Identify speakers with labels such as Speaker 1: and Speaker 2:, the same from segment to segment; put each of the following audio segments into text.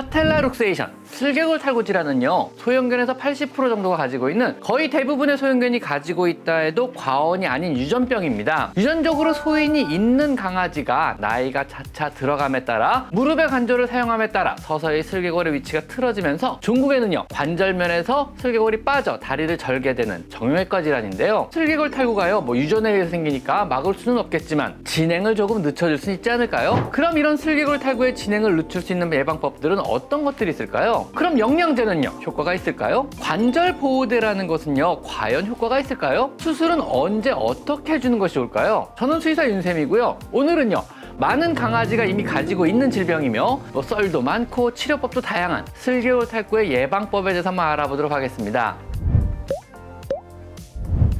Speaker 1: 파텔라 룩세이션, 슬개골 탈구 질환은요, 소형견에서 80% 정도가 가지고 있는, 거의 대부분의 소형견이 가지고 있다 해도 과언이 아닌 유전병입니다. 유전적으로 소인이 있는 강아지가 나이가 차차 들어감에 따라 무릎의 관절을 사용함에 따라 서서히 슬개골의 위치가 틀어지면서 종국에는요, 관절면에서 슬개골이 빠져 다리를 절게 되는 정형외과 질환인데요. 슬개골 탈구가요, 유전에 의해서 생기니까 막을 수는 없겠지만 진행을 조금 늦춰줄 수 있지 않을까요? 그럼 이런 슬개골 탈구의 진행을 늦출 수 있는 예방법들은 어떤 것들이 있을까요? 그럼 영양제는요, 효과가 있을까요? 관절 보호대라는 것은요, 과연 효과가 있을까요? 수술은 언제 어떻게 해주는 것이 좋을까요? 저는 수의사 윤쌤이고요. 오늘은요, 많은 강아지가 이미 가지고 있는 질병이며 썰도 많고 치료법도 다양한 슬개골 탈구의 예방법에 대해서 한번 알아보도록 하겠습니다.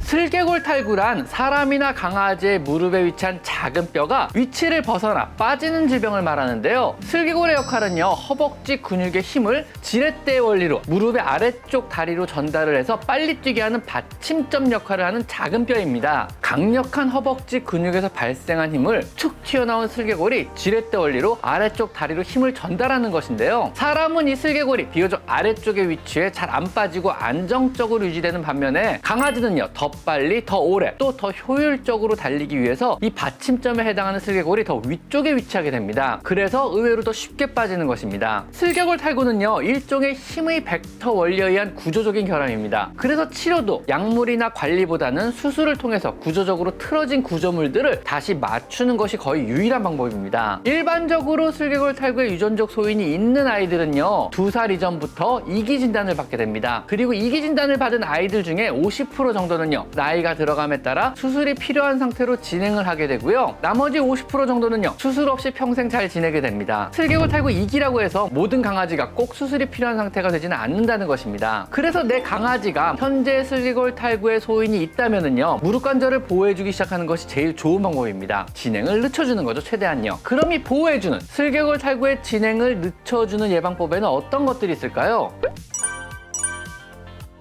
Speaker 1: 슬개골 탈구란 사람이나 강아지의 무릎에 위치한 작은 뼈가 위치를 벗어나 빠지는 질병을 말하는데요. 슬개골의 역할은요, 허벅지 근육의 힘을 지렛대 원리로 무릎의 아래쪽 다리로 전달을 해서 빨리 뛰게 하는 받침점 역할을 하는 작은 뼈입니다. 강력한 허벅지 근육에서 발생한 힘을 툭 튀어나온 슬개골이 지렛대 원리로 아래쪽 다리로 힘을 전달하는 것인데요. 사람은 이 슬개골이 비교적 아래쪽에 위치해 잘 안 빠지고 안정적으로 유지되는 반면에 강아지는요, 더 빨리, 더 오래, 또 더 효율적으로 달리기 위해서 이 받침점에 해당하는 슬개골이 더 위쪽에 위치하게 됩니다. 그래서 의외로 더 쉽게 빠지는 것입니다. 슬개골 탈구는요, 일종의 힘의 벡터 원리에 의한 구조적인 결함입니다. 그래서 치료도 약물이나 관리보다는 수술을 통해서 구조적으로 틀어진 구조물들을 다시 맞추는 것이 거의 유일한 방법입니다. 일반적으로 슬개골 탈구의 유전적 소인이 있는 아이들은요, 2살 이전부터 이기 진단을 받게 됩니다. 그리고 이기 진단을 받은 아이들 중에 50% 정도는요, 나이가 들어감에 따라 수술이 필요한 상태로 진행을 하게 되고요. 나머지 50% 정도는요, 수술 없이 평생 잘 지내게 됩니다. 슬개골 탈구 2기라고 해서 모든 강아지가 꼭 수술이 필요한 상태가 되지는 않는다는 것입니다. 그래서 내 강아지가 현재 슬개골 탈구의 소인이 있다면은요, 무릎 관절을 보호해주기 시작하는 것이 제일 좋은 방법입니다. 진행을 늦춰주는 거죠, 최대한요. 그럼 이 보호해주는 슬개골 탈구의 진행을 늦춰주는 예방법에는 어떤 것들이 있을까요?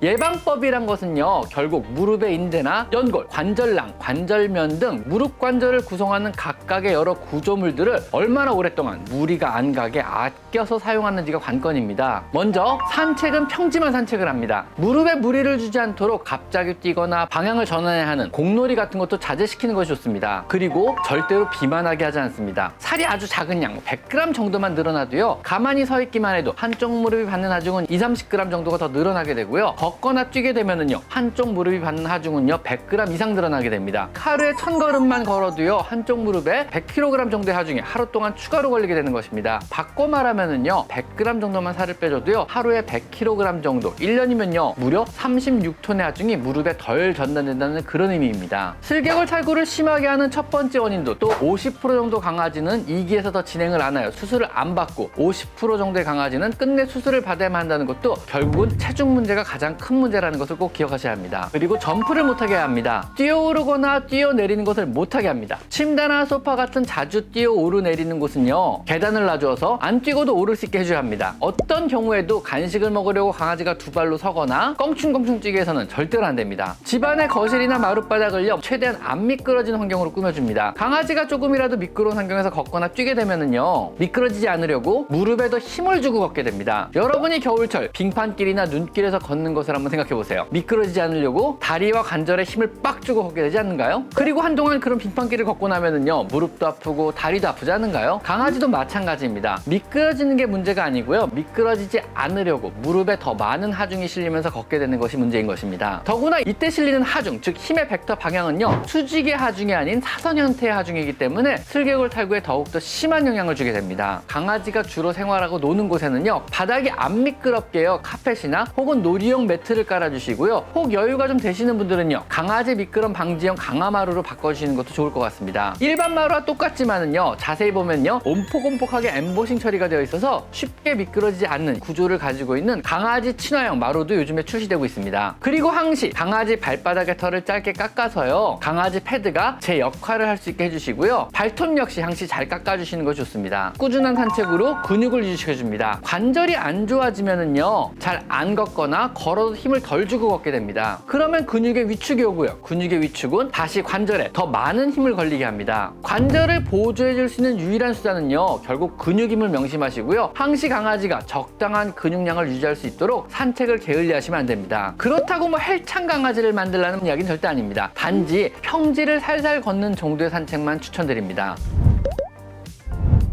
Speaker 1: 예방법이란 것은요, 결국 무릎의 인대나 연골, 관절낭, 관절면 등 무릎 관절을 구성하는 각각의 여러 구조물들을 얼마나 오랫동안 무리가 안 가게 아껴서 사용하는지가 관건입니다. 먼저 산책은 평지만 산책을 합니다. 무릎에 무리를 주지 않도록 갑자기 뛰거나 방향을 전환해야 하는 공놀이 같은 것도 자제시키는 것이 좋습니다. 그리고 절대로 비만하게 하지 않습니다. 살이 아주 작은 양, 100g 정도만 늘어나도요, 가만히 서 있기만 해도 한쪽 무릎이 받는 하중은 2-30g 정도가 더 늘어나게 되고요, 걷거나 뛰게 되면은요, 한쪽 무릎이 받는 하중은요, 100g 이상 늘어나게 됩니다. 하루에 1000걸음만 걸어도요, 한쪽 무릎에 100kg 정도의 하중이 하루 동안 추가로 걸리게 되는 것입니다. 바꿔 말하면은요, 100g 정도만 살을 빼줘도요, 하루에 100kg 정도, 1년이면요, 무려 36톤의 하중이 무릎에 덜 전달된다는 그런 의미입니다. 슬개골 탈구를 심하게 하는 첫 번째 원인도 또 50% 정도 강아지는 2기에서 더 진행을 안 해요. 수술을 안 받고 50% 정도의 강아지는 끝내 수술을 받아야만 한다는 것도 결국은 체중 문제가 가장 큰 문제라는 것을 꼭 기억하셔야 합니다. 그리고 점프를 못하게 합니다. 뛰어오르거나 뛰어내리는 것을 못하게 합니다. 침대나 소파 같은 자주 뛰어오르내리는 곳은요, 계단을 놔주어서 안 뛰고도 오를 수 있게 해줘야 합니다. 어떤 경우에도 간식을 먹으려고 강아지가 두 발로 서거나 껑충껑충 뛰게 해서는 절대로 안 됩니다. 집안의 거실이나 마룻바닥을요, 최대한 안 미끄러지는 환경으로 꾸며줍니다. 강아지가 조금이라도 미끄러운 환경에서 걷거나 뛰게 되면은요, 미끄러지지 않으려고 무릎에 더 힘을 주고 걷게 됩니다. 여러분이 겨울철 빙판길이나 눈길에서 걷는 것을 한번 생각해보세요. 미끄러지지 않으려고 다리와 관절에 힘을 빡 주고 걷게 되지 않는가요? 그리고 한동안 그런 빙판길을 걷고 나면은요, 무릎도 아프고 다리도 아프지 않은가요? 강아지도 마찬가지입니다. 미끄러지는 게 문제가 아니고요, 미끄러지지 않으려고 무릎에 더 많은 하중이 실리면서 걷게 되는 것이 문제인 것입니다. 더구나 이때 실리는 하중, 즉 힘의 벡터 방향은요, 수직의 하중이 아닌 사선 형태의 하중이기 때문에 슬개골 탈구에 더욱더 심한 영향을 주게 됩니다. 강아지가 주로 생활하고 노는 곳에는요, 바닥이 안 미끄럽게요, 카펫이나 혹은 놀이용 매트를 깔아주시고요, 혹 여유가 좀 되시는 분들은요, 강아지 미끄럼 방지용 강화마루로 바꿔주시는 것도 좋을 것 같습니다. 일반 마루와 똑같지만은요, 자세히 보면요, 옴폭옴폭하게 엠보싱 처리가 되어 있어서 쉽게 미끄러지지 않는 구조를 가지고 있는 강아지 친화형 마루도 요즘에 출시되고 있습니다. 그리고 항시 강아지 발바닥의 털을 짧게 깎아서요, 강아지 패드가 제 역할을 할 수 있게 해주시고요, 발톱 역시 항시 잘 깎아주시는 것이 좋습니다. 꾸준한 산책으로 근육을 유지시켜줍니다. 관절이 안 좋아지면은요, 잘 안 걷거나 걸어도 힘을 덜 주고 걷게 됩니다. 그러면 근육의 위축이 오고요, 근육의 위축은 다시 관절에 더 많은 힘을 걸리게 합니다. 관절을 보조해줄 수 있는 유일한 수단은요, 결국 근육 힘을 명심하시고 주시고요. 항시 강아지가 적당한 근육량을 유지할 수 있도록 산책을 게을리하시면 안 됩니다. 그렇다고 뭐 헬창 강아지를 만들라는 이야기는 절대 아닙니다. 단지 평지를 살살 걷는 정도의 산책만 추천드립니다.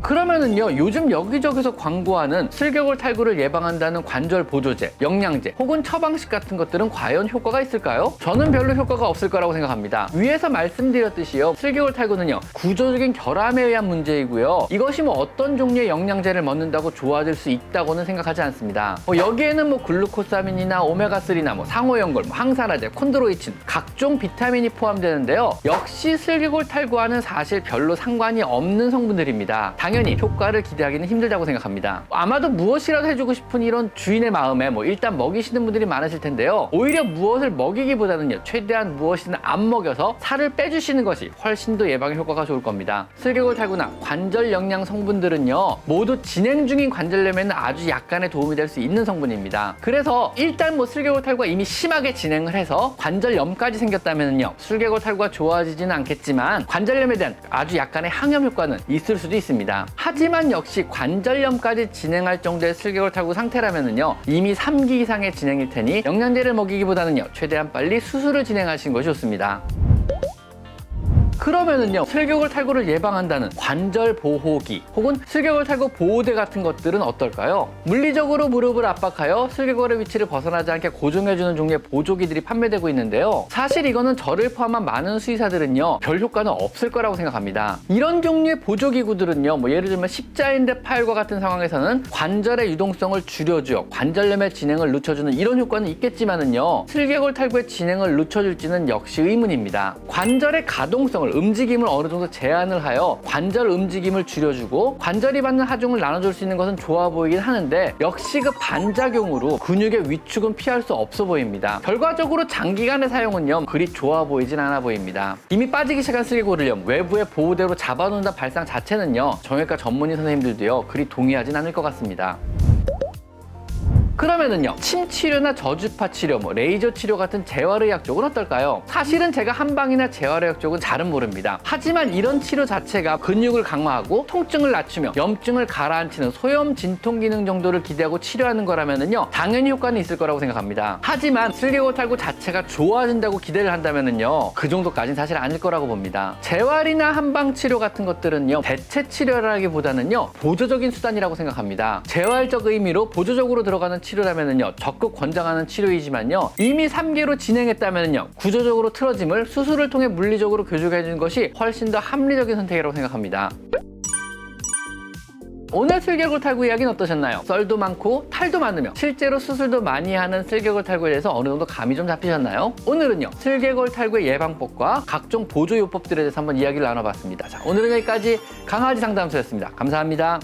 Speaker 1: 그러면은요, 요즘 여기저기서 광고하는 슬개골 탈구를 예방한다는 관절 보조제, 영양제 혹은 처방식 같은 것들은 과연 효과가 있을까요? 저는 별로 효과가 없을 거라고 생각합니다. 위에서 말씀드렸듯이요, 슬개골 탈구는요 구조적인 결함에 의한 문제이고요, 이것이 뭐 어떤 종류의 영양제를 먹는다고 좋아질 수 있다고는 생각하지 않습니다. 여기에는 뭐 글루코사민이나 오메가3나 뭐 상호연골, 항산화제, 콘드로이친, 각종 비타민이 포함되는데요, 역시 슬개골 탈구와는 사실 별로 상관이 없는 성분들입니다. 당연히 효과를 기대하기는 힘들다고 생각합니다. 아마도 무엇이라도 해주고 싶은 이런 주인의 마음에 일단 먹이시는 분들이 많으실 텐데요, 오히려 무엇을 먹이기보다는요, 최대한 무엇이든 안 먹여서 살을 빼주시는 것이 훨씬 더 예방에 효과가 좋을 겁니다. 슬개골 탈구나 관절 영양 성분들은요, 모두 진행 중인 관절염에는 아주 약간의 도움이 될 수 있는 성분입니다. 그래서 일단 슬개골 탈구가 이미 심하게 진행을 해서 관절염까지 생겼다면요, 슬개골 탈구가 좋아지지는 않겠지만 관절염에 대한 아주 약간의 항염 효과는 있을 수도 있습니다. 하지만 역시 관절염까지 진행할 정도의 슬개골 탈구 상태라면은요, 이미 3기 이상의 진행일 테니 영양제를 먹이기보다는요, 최대한 빨리 수술을 진행하시는 것이 좋습니다. 그러면은요, 슬개골 탈구를 예방한다는 관절 보호기 혹은 슬개골 탈구 보호대 같은 것들은 어떨까요? 물리적으로 무릎을 압박하여 슬개골의 위치를 벗어나지 않게 고정해주는 종류의 보조기들이 판매되고 있는데요, 사실 이거는 저를 포함한 많은 수의사들은요, 별 효과는 없을 거라고 생각합니다. 이런 종류의 보조기구들은요, 예를 들면 십자인대 파열과 같은 상황에서는 관절의 유동성을 줄여주어 관절염의 진행을 늦춰주는 이런 효과는 있겠지만은요, 슬개골 탈구의 진행을 늦춰줄지는 역시 의문입니다. 관절의 가동성을, 움직임을 어느 정도 제한을 하여 관절 움직임을 줄여주고 관절이 받는 하중을 나눠줄 수 있는 것은 좋아 보이긴 하는데, 역시 그 반작용으로 근육의 위축은 피할 수 없어 보입니다. 결과적으로 장기간의 사용은요, 그리 좋아 보이진 않아 보입니다. 이미 빠지기 시작한 슬개골을요, 외부의 보호대로 잡아놓는다 발상 자체는요, 정형외과 전문의 선생님들도요, 그리 동의하진 않을 것 같습니다. 그러면은요, 침 치료나 저주파 치료, 레이저 치료 같은 재활의학 쪽은 어떨까요? 사실은 제가 한방이나 재활의학 쪽은 잘은 모릅니다. 하지만 이런 치료 자체가 근육을 강화하고 통증을 낮추며 염증을 가라앉히는 소염 진통 기능 정도를 기대하고 치료하는 거라면은요, 당연히 효과는 있을 거라고 생각합니다. 하지만 슬개골 탈구 자체가 좋아진다고 기대를 한다면은요, 그 정도까지는 사실 아닐 거라고 봅니다. 재활이나 한방 치료 같은 것들은요, 대체 치료라기보다는요, 보조적인 수단이라고 생각합니다. 재활적 의미로 보조적으로 들어가는 치료라면은요, 적극 권장하는 치료이지만요, 이미 3기로 진행했다면은요, 구조적으로 틀어짐을 수술을 통해 물리적으로 교정해 주는 것이 훨씬 더 합리적인 선택이라고 생각합니다. 오늘 슬개골 탈구 이야기는 어떠셨나요? 썰도 많고 탈도 많으며 실제로 수술도 많이 하는 슬개골 탈구에 대해서 어느 정도 감이 좀 잡히셨나요? 오늘은요, 슬개골 탈구의 예방법과 각종 보조요법들에 대해서 한번 이야기를 나눠봤습니다. 자, 오늘은 여기까지 강아지 상담소였습니다. 감사합니다.